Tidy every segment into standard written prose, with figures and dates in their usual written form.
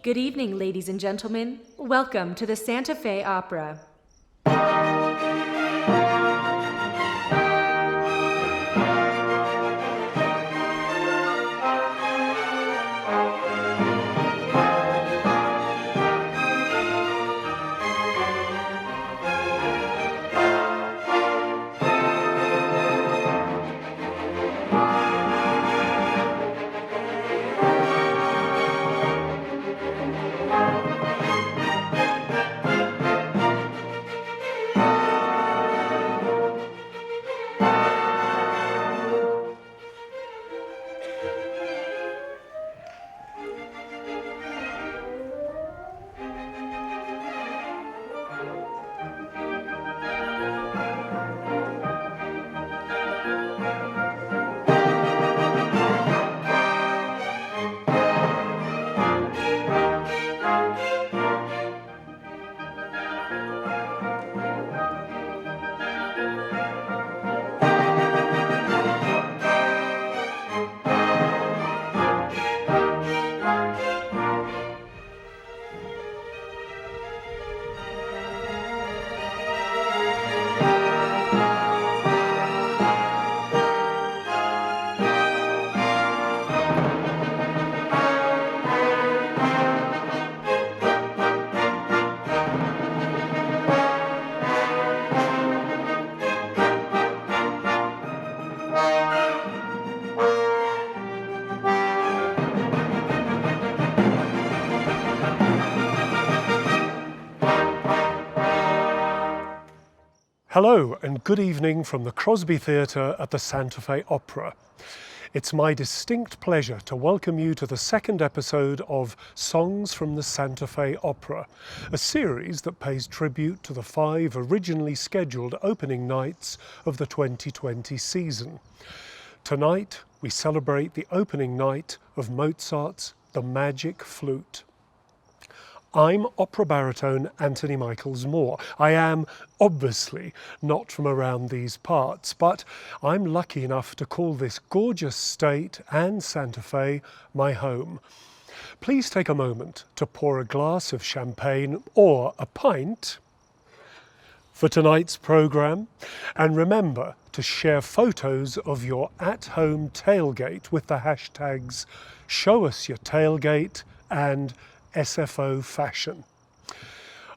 Good evening, ladies and gentlemen. Welcome to the Santa Fe Opera. Hello and good evening from the Crosby Theatre at the Santa Fe Opera. It's my distinct pleasure to welcome you to the second episode of Songs from the Santa Fe Opera, a series that pays tribute to the 5 originally scheduled opening nights of the 2020 season. Tonight we celebrate the opening night of Mozart's The Magic Flute. I'm opera baritone Anthony Michaels-Moore. I am obviously not from around these parts, but I'm lucky enough to call this gorgeous state and Santa Fe my home. Please take a moment to pour a glass of champagne or a pint for tonight's programme, and remember to share photos of your at-home tailgate with the hashtags #ShowUsYourTailgate and SFO Fashion.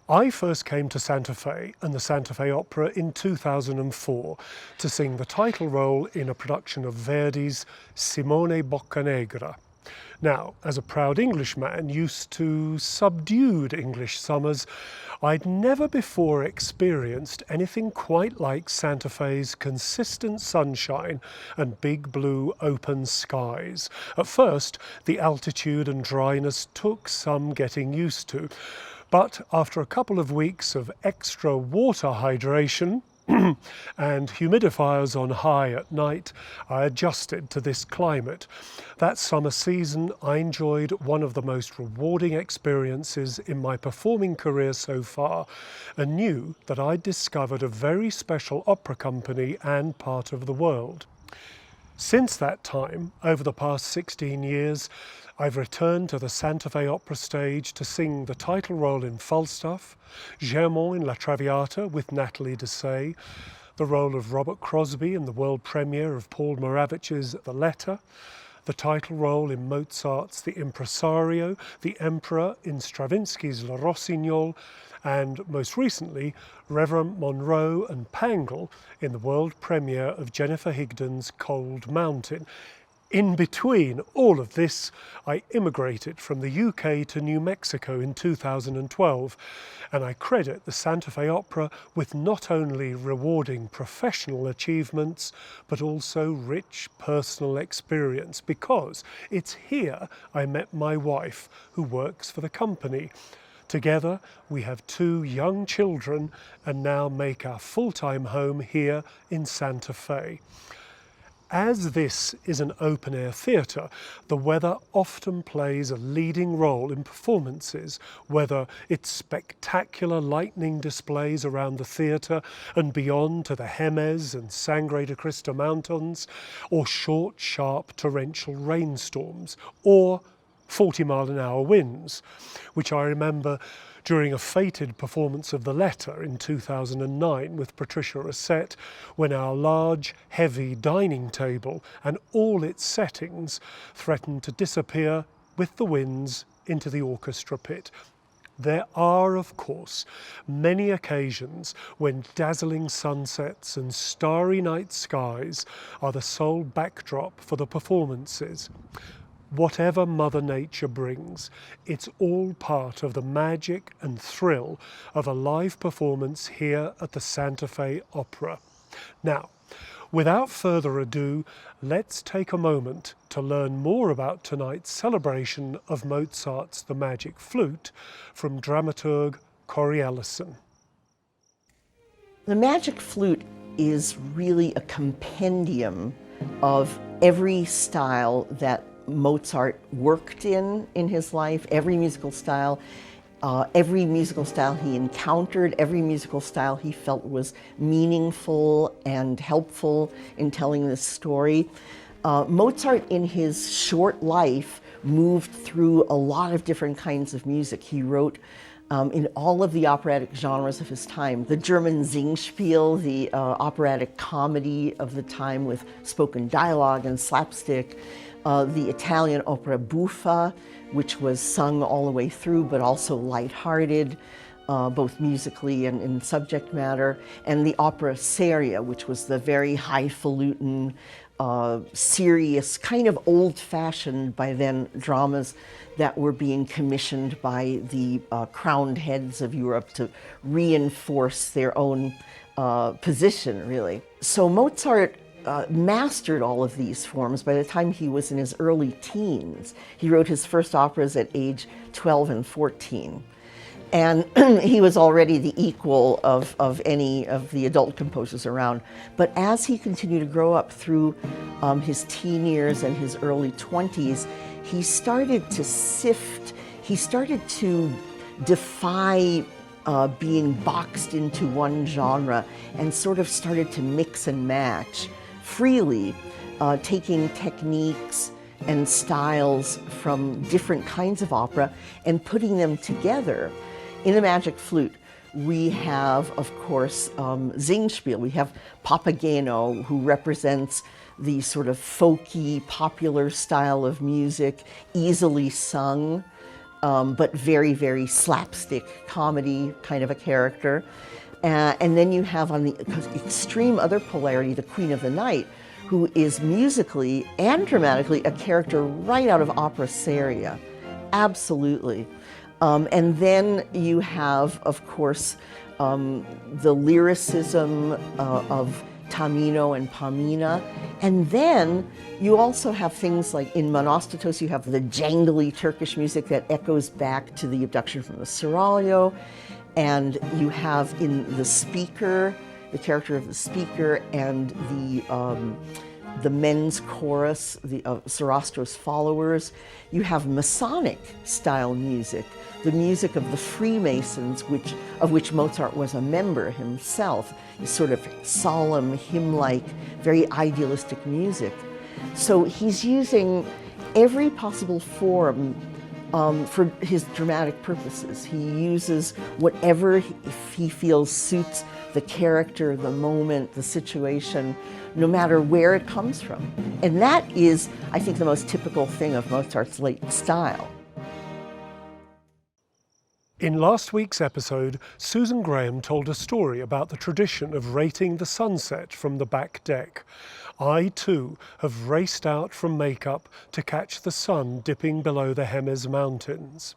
I first came to Santa Fe and the Santa Fe Opera in 2004 to sing the title role in a production of Verdi's Simone Boccanegra. Now, as a proud Englishman used to subdued English summers, I'd never before experienced anything quite like Santa Fe's consistent sunshine and big blue open skies. At first, the altitude and dryness took some getting used to, but after a couple of weeks of extra water hydration and humidifiers on high at night, I adjusted to this climate. That summer season, I enjoyed one of the most rewarding experiences in my performing career so far, and knew that I'd discovered a very special opera company and part of the world. Since that time, over the past 16 years, I've returned to the Santa Fe Opera stage to sing the title role in Falstaff, Germain in La Traviata with Nathalie Dessay, the role of Robert Crosby in the world premiere of Paul Moravich's The Letter, the title role in Mozart's The Impresario, the Emperor in Stravinsky's Le Rossignol, and most recently, Reverend Monroe and Pangle in the world premiere of Jennifer Higdon's Cold Mountain. In between all of this, I immigrated from the UK to New Mexico in 2012, and I credit the Santa Fe Opera with not only rewarding professional achievements, but also rich personal experience, because it's here I met my wife, who works for the company. Together, we have 2 young children and now make our full-time home here in Santa Fe. As this is an open-air theatre, the weather often plays a leading role in performances, whether it's spectacular lightning displays around the theatre and beyond to the Jemez and Sangre de Cristo mountains, or short, sharp torrential rainstorms, or 40-mile-an-hour winds, which I remember during a fated performance of The Letter in 2009 with Patricia Rosset, when our large, heavy dining table and all its settings threatened to disappear with the winds into the orchestra pit. There are, of course, many occasions when dazzling sunsets and starry night skies are the sole backdrop for the performances. Whatever Mother Nature brings, it's all part of the magic and thrill of a live performance here at the Santa Fe Opera. Now, without further ado, let's take a moment to learn more about tonight's celebration of Mozart's The Magic Flute from dramaturg Corey Ellison. The Magic Flute is really a compendium of every style that Mozart worked in his life, every musical style he encountered, every musical style he felt was meaningful and helpful in telling this story. Mozart, in his short life, moved through a lot of different kinds of music. He wrote in all of the operatic genres of his time. The German Singspiel, the operatic comedy of the time with spoken dialogue and slapstick, the Italian opera buffa, which was sung all the way through but also lighthearted, both musically and in subject matter, and the opera seria, which was the very highfalutin, serious, kind of old-fashioned by then dramas that were being commissioned by the crowned heads of Europe to reinforce their own position, really. So Mozart mastered all of these forms by the time he was in his early teens. He wrote his first operas at age 12 and 14. And he was already the equal of any of the adult composers around. But as he continued to grow up through his teen years and his early 20s, he started to sift, he started to defy being boxed into one genre and sort of started to mix and match freely, taking techniques and styles from different kinds of opera and putting them together. In The Magic Flute, we have, of course, Singspiel. We have Papageno, who represents the sort of folky, popular style of music, easily sung, but very, very slapstick comedy kind of a character. And then you have on the extreme other polarity, the Queen of the Night, who is musically and dramatically a character right out of opera seria. Absolutely. And then you have, of course, the lyricism of Tamino and Pamina. And then you also have things like in Monostatos, you have the jangly Turkish music that echoes back to the Abduction from the Seraglio. And you have in the speaker, the character of the speaker, and the men's chorus, the Sarastro's followers. You have Masonic style music, the music of the Freemasons, of which Mozart was a member himself, is sort of solemn, hymn-like, very idealistic music. So he's using every possible form for his dramatic purposes. He uses whatever he feels suits the character, the moment, the situation, no matter where it comes from. And that is, I think, the most typical thing of Mozart's late style. In last week's episode, Susan Graham told a story about the tradition of rating the sunset from the back deck. I, too, have raced out from makeup to catch the sun dipping below the Hemes Mountains.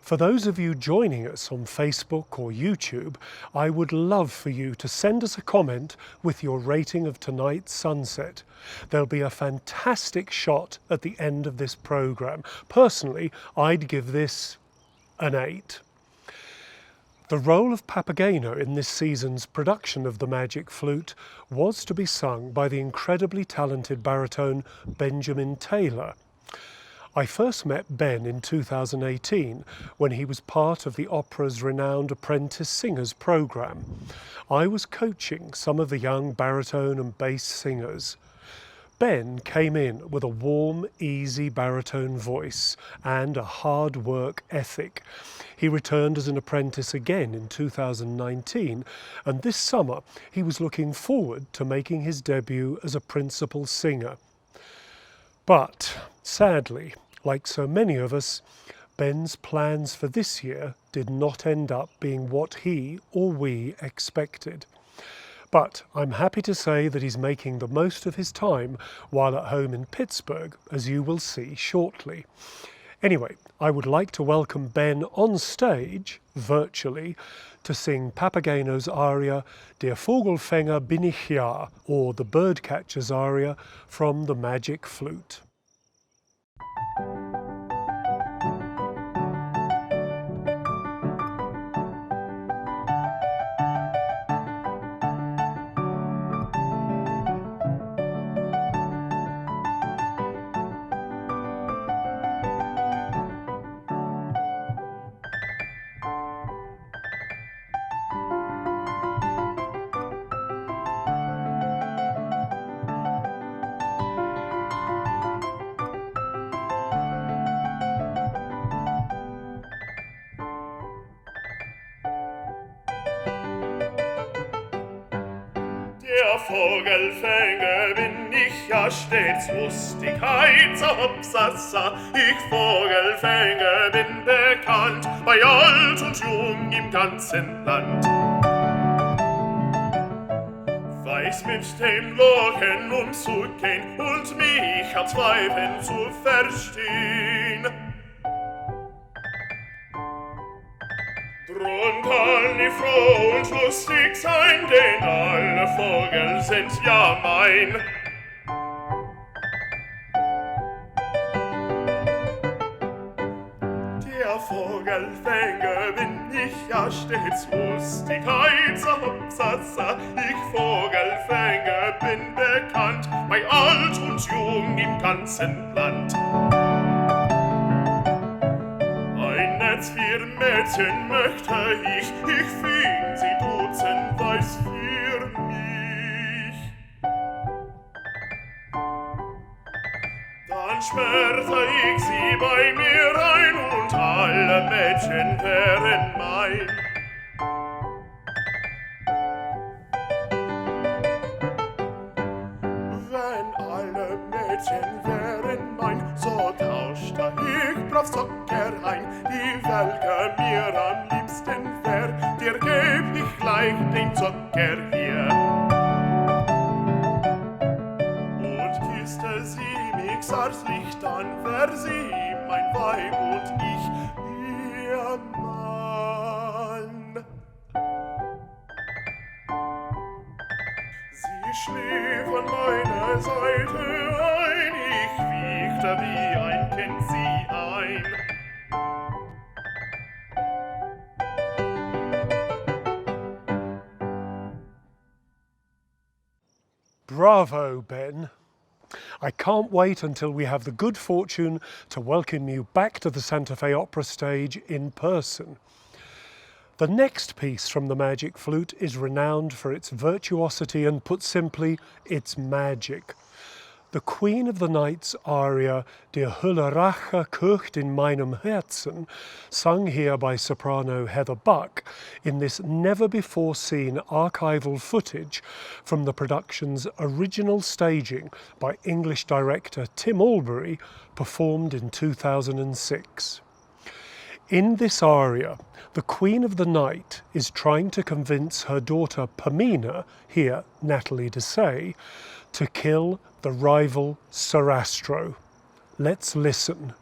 For those of you joining us on Facebook or YouTube, I would love for you to send us a comment with your rating of tonight's sunset. There'll be a fantastic shot at the end of this programme. Personally, I'd give this an 8. The role of Papageno in this season's production of The Magic Flute was to be sung by the incredibly talented baritone Benjamin Taylor. I first met Ben in 2018 when he was part of the opera's renowned Apprentice Singers programme. I was coaching some of the young baritone and bass singers. Ben came in with a warm, easy baritone voice and a hard work ethic. He returned as an apprentice again in 2019, and this summer he was looking forward to making his debut as a principal singer. But sadly, like so many of us, Ben's plans for this year did not end up being what he or we expected. But I'm happy to say that he's making the most of his time while at home in Pittsburgh, as you will see shortly. Anyway, I would like to welcome Ben on stage, virtually, to sing Papageno's aria Der Vogelfänger bin ich ja, or the Birdcatcher's aria from the Magic Flute. Der Vogelfänger bin ich ja stets Lustigkeit, so hopsasa. Ich Vogelfänger bin bekannt, bei alt und jung im ganzen Land. Weiß mit dem Locken umzugehen und mich als Weiben zu verstehen. Drum kann ich froh und lustig sein, denn alle Vogel sind ja mein. Der Vogelfänger bin ich ja stets Lustigkeit, so hopsasa. Ich Vogelfänger bin bekannt, bei alt und jung im ganzen Land. Für Mädchen möchte ich fing sie duzen weiß für mich. Dann sperrte ich sie bei mir ein und alle Mädchen wären mein. Wenn alle Mädchen wären mein, so tauschte ich brav Zucker ein. Die welche mir am liebsten wär, dir geb ich gleich den Zucker hier. Und küsste sie mich zärtlich, dann wär sie mein Weib und ich ihr Mann. Sie schlief an meiner Seite ein, ich wiegte wie ein Kind sie ein. Bravo, Ben. I can't wait until we have the good fortune to welcome you back to the Santa Fe Opera stage in person. The next piece from the Magic Flute is renowned for its virtuosity and, put simply, its magic. The Queen of the Night's aria Der Hölle Rache, kocht in meinem Herzen, sung here by soprano Heather Buck in this never-before-seen archival footage from the production's original staging by English director Tim Albury, performed in 2006. In this aria, the Queen of the Night is trying to convince her daughter Pamina, here Natalie Dessay, to kill the rival Sarastro. Let's listen.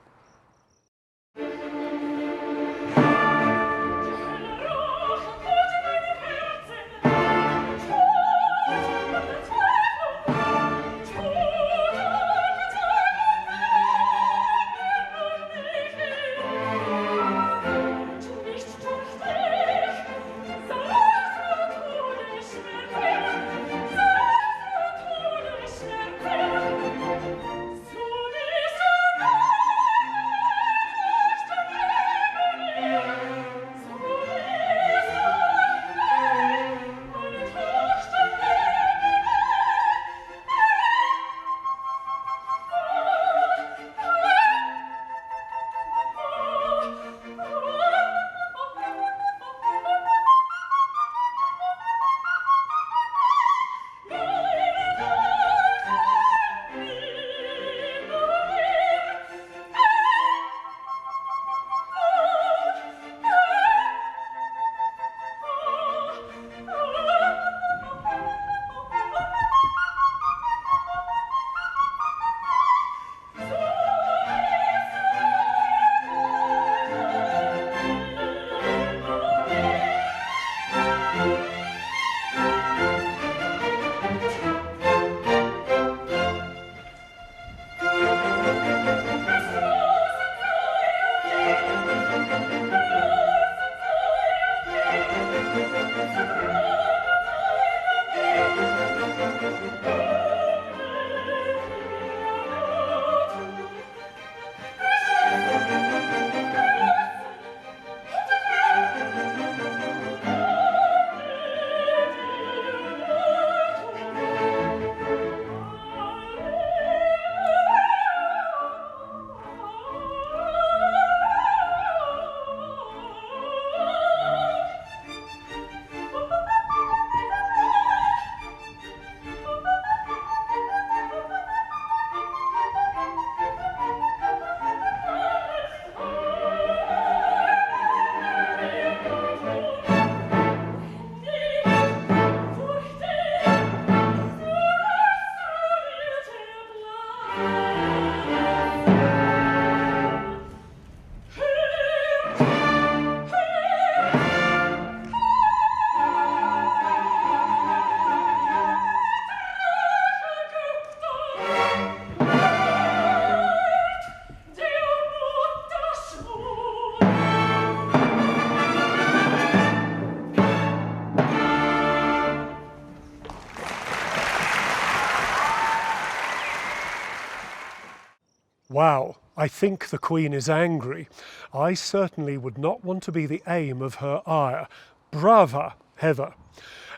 Wow, I think the Queen is angry. I certainly would not want to be the aim of her ire. Brava, Heather.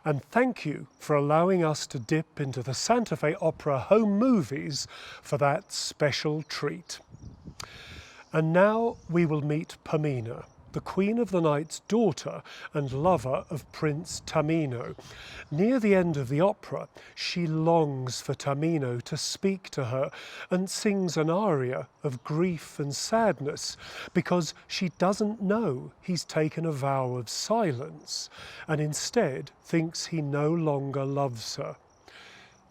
And thank you for allowing us to dip into the Santa Fe Opera home movies for that special treat. And now we will meet Pamina, the Queen of the Night's daughter and lover of Prince Tamino. Near the end of the opera, she longs for Tamino to speak to her and sings an aria of grief and sadness because she doesn't know he's taken a vow of silence and instead thinks he no longer loves her.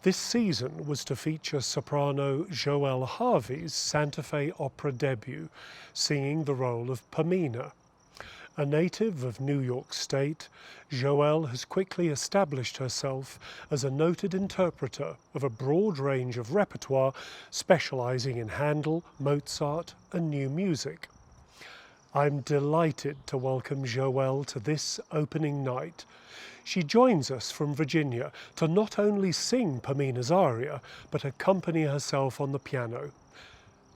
This season was to feature soprano Joélle Harvey's Santa Fe Opera debut, singing the role of Pamina. A native of New York State, Joélle has quickly established herself as a noted interpreter of a broad range of repertoire, specializing in Handel, Mozart, and new music. I'm delighted to welcome Joélle to this opening night. She joins us from Virginia to not only sing Pamina's aria, but accompany herself on the piano.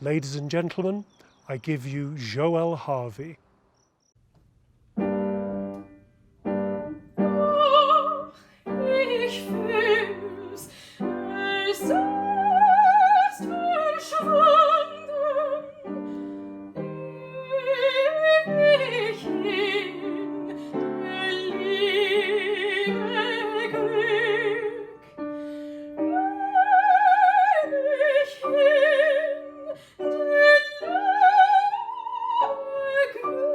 Ladies and gentlemen, I give you Joélle Harvey. Ich fühl's, es ist verschwunden, ewig hin, der Liebe Glück, ewig hin, der Liebe Glück.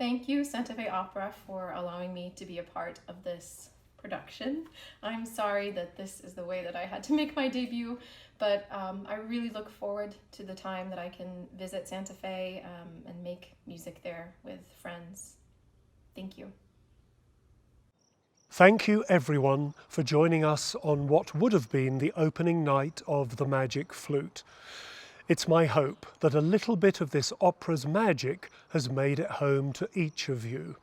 Thank you, Santa Fe Opera, for allowing me to be a part of this production. I'm sorry that this is the way that I had to make my debut, but I really look forward to the time that I can visit Santa Fe and make music there with friends. Thank you. Thank you everyone for joining us on what would have been the opening night of the Magic Flute. It's my hope that a little bit of this opera's magic has made it home to each of you.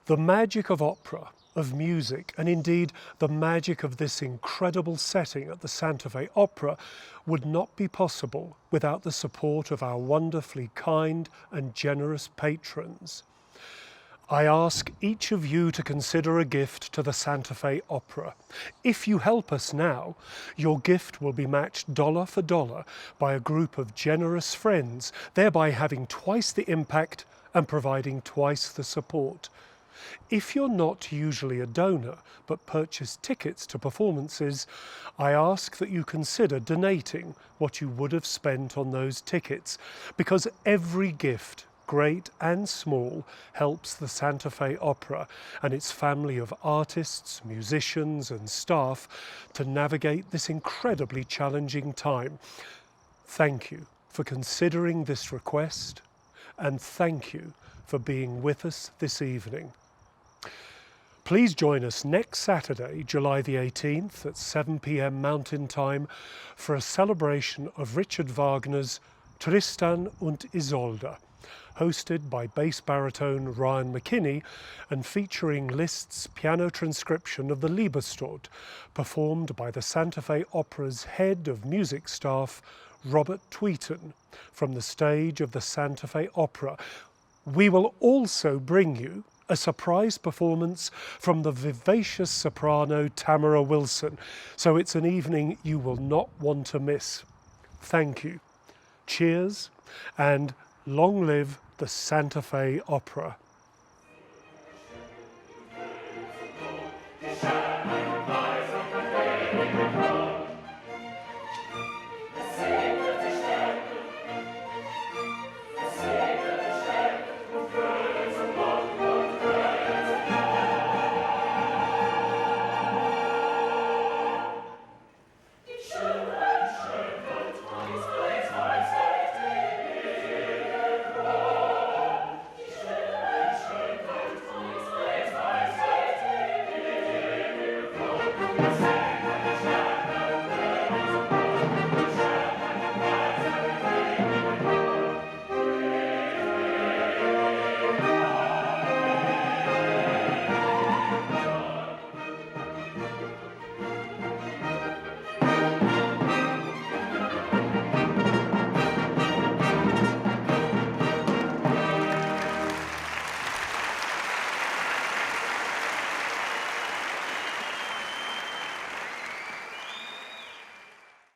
The magic of opera, of music, and indeed the magic of this incredible setting at the Santa Fe Opera would not be possible without the support of our wonderfully kind and generous patrons. I ask each of you to consider a gift to the Santa Fe Opera. If you help us now, your gift will be matched dollar for dollar by a group of generous friends, thereby having twice the impact and providing twice the support. If you're not usually a donor but purchase tickets to performances, I ask that you consider donating what you would have spent on those tickets, because every gift, great and small, helps the Santa Fe Opera and its family of artists, musicians and staff to navigate this incredibly challenging time. Thank you for considering this request, and thank you for being with us this evening. Please join us next Saturday, July the 18th at 7 p.m. Mountain Time for a celebration of Richard Wagner's Tristan und Isolde, hosted by bass baritone Ryan McKinney and featuring Liszt's piano transcription of the Liebestod, performed by the Santa Fe Opera's head of music staff, Robert Tweten, from the stage of the Santa Fe Opera. We will also bring you a surprise performance from the vivacious soprano Tamara Wilson, so it's an evening you will not want to miss. Thank you. Cheers, and long live the Santa Fe Opera.